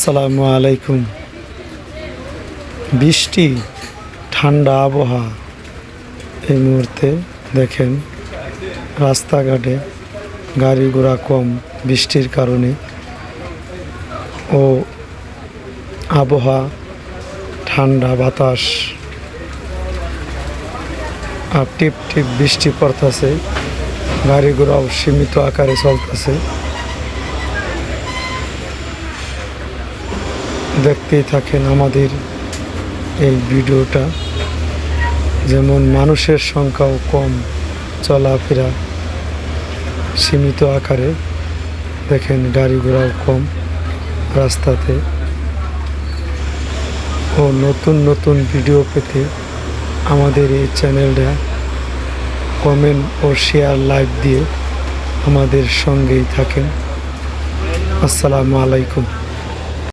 আসসালামু আলাইকুম। বৃষ্টি ঠান্ডা আবহাওয়া। এই মুহূর্তে দেখেন রাস্তাঘাটে গাড়ি ঘোড়া কম বৃষ্টির কারণে, ও আবহাওয়া ঠান্ডা বাতাস আর টিপ টিপ বৃষ্টি পড়তেছে। গাড়ি ঘোড়াও সীমিত আকারে চলতেছে। দেখতেই থাকেন আমাদের এই ভিডিওটা। যেমন মানুষের সংখ্যাও কম, চলাফেরা সীমিত আকারে। দেখেন গাড়ি ঘোড়াও কম রাস্তাতে। ও নতুন নতুন ভিডিও পেতে আমাদের এই চ্যানেলটা কমেন্ট ও শেয়ার লাইক দিয়ে আমাদের সঙ্গেই থাকেন। আসসালামু আলাইকুম।